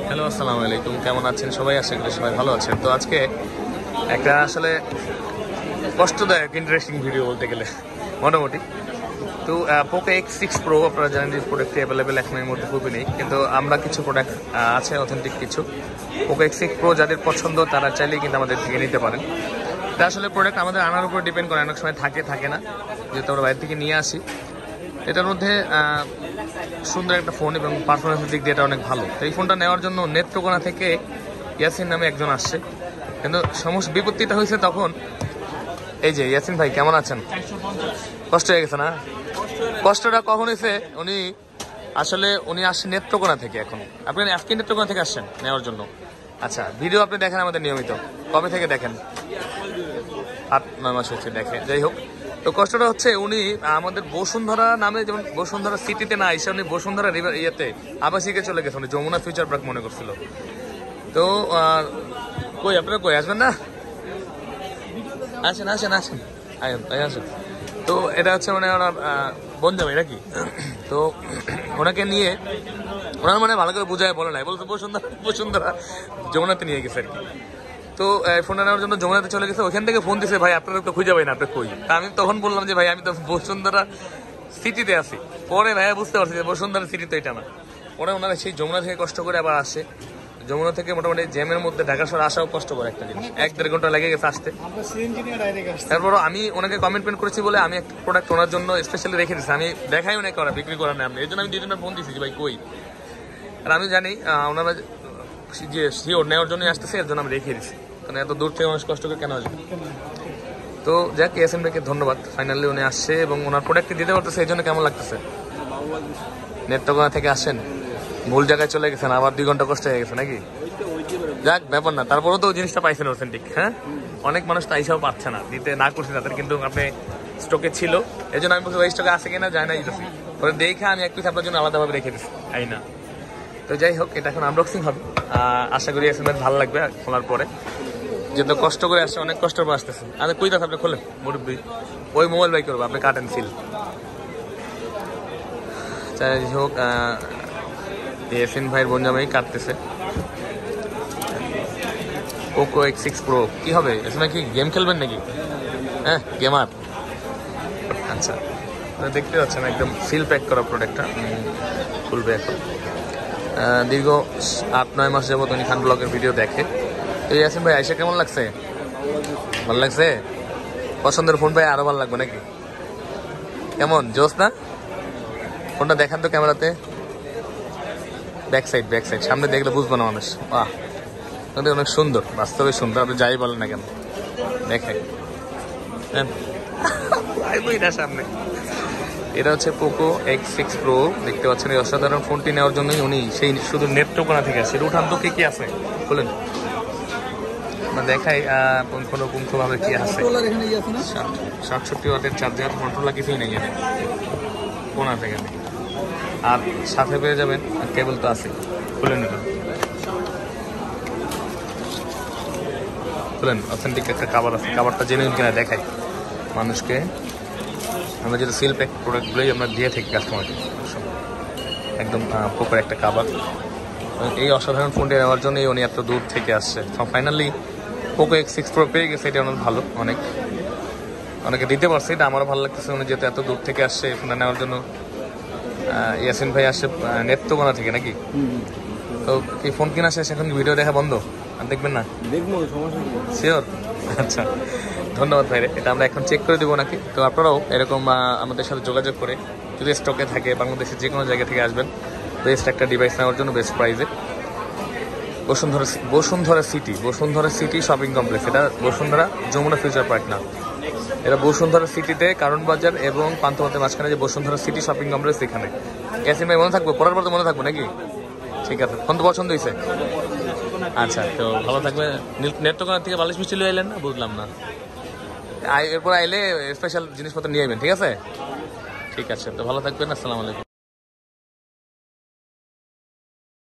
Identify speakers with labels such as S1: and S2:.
S1: Hello, আসসালামু আলাইকুম। কেমন আছেন সবাই? আশা করি সবাই ভালো আছেন। তো আজকে একটা আসলে কষ্টদায়ক ইন্টারেস্টিং ভিডিও বলতে গেলে মোটামুটি। তো পোকো X6 Pro আপনারা জানেন যে প্রোডাক্টটি অ্যাভেলেবেল এখন এর মধ্যে খুবই নেই, কিন্তু আমরা কিছু প্রোডাক্ট আছে অথেন্টিক কিছু পোকো X6 Pro যাদের পছন্দ তারা চাইলেই কিন্তু আমাদের থেকে নিতে পারেন। তা আসলে প্রোডাক্ট আমাদের আনার উপর ডিপেন্ড করে, অনেক সময় থাকে না, যেহেতু আমরা বাইরে থেকে নিয়ে আসি। এটার মধ্যে সুন্দর একটা ফোন এবং পারফরমেন্সের দিক দিয়ে এটা অনেক ভালো। তো এই ফোনটা নেওয়ার জন্য নেত্রকোনা থেকে ইয়াসিন নামে একজন আসছে, কিন্তু সমস্যা বিপত্তিটা হয়েছে তখন। এই যে ইয়াসিন ভাই, কেমন আছেন? কষ্ট হয়ে গেছে না? কষ্টটা কখন হয়েছে? উনি আসছেন নেত্রকোনা থেকে। এখন আপনি আজকে নেত্রকোনা থেকে আসছেন নেওয়ার জন্য? আচ্ছা, ভিডিও আপনি দেখেন আমাদের নিয়মিত? কবে থেকে দেখেন? 8-9 মাস হচ্ছে দেখে। যাই হোক, তো কষ্টটা হচ্ছে উনি আমাদের বসুন্ধরা নামে, যেমন বসুন্ধরা সিটিতে না এসে উনি বসুন্ধরা রিভার ইয়েতে আবাসিকে চলে গেছে। উনি যমুনা ফিউচার পার্ক মনে করছিল। তো কই আপনারা কই আসবেন না? আসেন আসেন আসেন আসেন। তো এটা হচ্ছে মানে ওনার বোন জামাই নাকি? তো ওনাকে নিয়ে ওনার মানে ভালো করে বুঝায় বলে নাই, বলতো বসুন্ধরা যমুনাতে নিয়ে গেছে আর কি। তো ফোনটা নেওয়ার জন্য যমুনাতে চলে গেছে। ওখান থেকে ফোন দিছে, ভাই আপনারা তো খুঁজে পাই না, আপনি কই? তা আমি তখন বললাম যে ভাই আমি তো বসুন্ধরা সিটিতে আছি। পরে ভাইয়া বুঝতে পারছি যে বসুন্ধরা সিটি তো এটা না। পরে ওনারা সেই যমুনা থেকে কষ্ট করে আবার আসে। যমুনা থেকে মোটামুটি জ্যামের মধ্যে ঢাকা শহরে আসাও কষ্ট করে একটা জিনিস, 1-1.5 ঘন্টা লেগে গেছে আসতে। তারপর আমি ওনাকে কমিটমেন্ট করেছি বলে আমি একটা প্রোডাক্ট ওনার জন্য স্পেশালি রেখে দিচ্ছি। আমি দেখাই অনেক করা বিক্রি করার নাম নেই, এই জন্য আমি 2 ভাই ফোন দিচ্ছি ভাই কই। আর আমি জানি ওনারা যে শিওর নেওয়ার জন্য আসতেছে, এর জন্য আমি রেখে দিচ্ছি, কারণ এত দূর থেকে মানুষ কষ্ট করে কেন আসবে। তো যাক, ইয়াসিন ভাইকে ধন্যবাদ, ফাইনালি উনি আসছে এবং ওনার প্রোডাক্টটি দিতে পারতেছে, এই জন্য কেমন লাগতেছে? নেত্রকোনা থেকে আসেন, ভুল জায়গায় চলে গেছেন, আবার 2 ঘন্টা কষ্ট হয়ে গেছে নাকি? যাক, ব্যাপার না, তারপরেও তো জিনিসটা পাইছেন অথেন্টিক। হ্যাঁ, অনেক মানুষ তো এইসব পাচ্ছে না, দিতে না করছে তাদের, কিন্তু আপনি স্টকে ছিল, এই জন্য আমি বলছি ওই স্টকে আছে কিনা যায় না দিতেছি। পরে দেখে আমি এক পিস আপনার জন্য আলাদাভাবে রেখে দিচ্ছি, তাই না? তো যাই হোক, এটা এখন আনবক্সিং হবে। আশা করি ইয়াসিন ভাই ভালো লাগবে খোলার পরে, যেহেতু কষ্ট করে আসছে, অনেক কষ্ট করে আসতেছে। আরে কই দাস, আপনি খোলেন মুরব্বী, ওই মোবাইল বাই করবো, আপনি কাটেন সিল। যাই হোক, ইয়াসিন ভাইয়ের বনজামাই কাটতেছে পোকো X6 Pro। কি হবে এখানে, কি গেম খেলবেন নাকি? হ্যাঁ, গেমার। আচ্ছা, দেখতে পাচ্ছেন একদম সিল প্যাক করা প্রোডাক্টটা খুলবে এখন। দীর্ঘ 8-9 মাস যাবত উনি খান ব্লগের ভিডিও দেখে। তো ইয়াসিন ভাই আইসা কেমন লাগছে? ভালো লাগছে? পছন্দের ফোন ভাই আরো ভালো লাগবে নাকি? কেমন জোস না? ফোনটা দেখান তো ক্যামেরাতে। ব্যাক সাইড সামনে দেখলে বুঝবো না মানুষ। বাহ, অনেক সুন্দর, বাস্তবে সুন্দর, আপনি যাই বলেন না কেন। দেখে সামনে, এটা হচ্ছে পোকো X6 Pro। দেখতে পাচ্ছেন এই অসাধারণ ফোনটি নেওয়ার জন্যই উনি সেই শুধু নেত্রকোনা থেকে আসে। উঠান তো কি আছে বলেন, দেখাই পুঙ্খানুপুঙ্খভাবে কি আছে। 67 ওয়াটের চার্জার, কন্ট্রোলার কিছুই নেই এখানে, ফোন আছে এখানে, আর সাথে পেয়ে যাবেন কেবল তো আছে। খুলে নিলাম, খুলেন, অথেন্টিক একটা কাভার আছে। কাভারটা জেনুইন কিনা দেখাই মানুষকে। আমরা যেটা সিল প্যাক প্রোডাক্টগুলোই আমরা দিয়ে থাকি কাস্টমারকে, একদম পোকোর একটা কাভার। এই অসাধারণ ফোনটি নেওয়ার জন্যই উনি এত দূর থেকে আসছে। ফাইনালি পোকো X6 Pro পেয়ে গেছে, এটা অনেক ভালো, অনেকে দিতে পারছে, এটা আমারও ভালো লাগতেছে। উনি যেহেতু এত দূর থেকে আসছে এই ফোনটা নেওয়ার জন্য। ইয়াসিন ভাই আসছে নেত্রকোনা থেকে নাকি? তো এই ফোন কিনা শেষ, এখন ভিডিও দেখা বন্ধ, আর দেখবেন না? দেখবো, শিওর? আচ্ছা, ধন্যবাদ ভাইরে, এটা আমরা এখন চেক করে দেবো নাকি। তো আপনারাও এরকম আমাদের সাথে যোগাযোগ করে যদি স্টকে থাকে বাংলাদেশের যে কোনো জায়গা থেকে আসবেন, বেস্ট একটা ডিভাইস নেওয়ার জন্য বেস্ট প্রাইসে। বসুন্ধরা সিটি শপিং কমপ্লেক্স, এটা বসুন্ধরা যমুনা ফিউচার পার্ক না, এটা বসুন্ধরা সিটিতে কারণ বাজার এবং পান্থপথের মাঝখানে যে বসুন্ধরা সিটি শপিং কমপ্লেক্স, এখানে। ইয়াসিন ভাই মনে থাকবো, পরের পর তো মনে থাকবো নাকি? ঠিক আছে, ফোন তো পছন্দ হয়েছে। আচ্ছা, তো ভালো থাকবে। নেত্রকোনা থেকে বালিশ মিষ্টি লিয়ে এলেন না, বুঝলাম না। এরপর আইলে স্পেশাল জিনিসপত্র নিয়ে আসবেন, ঠিক আছে? ঠিক আছে, তো ভালো থাকবেন, আসসালামু আলাইকুম।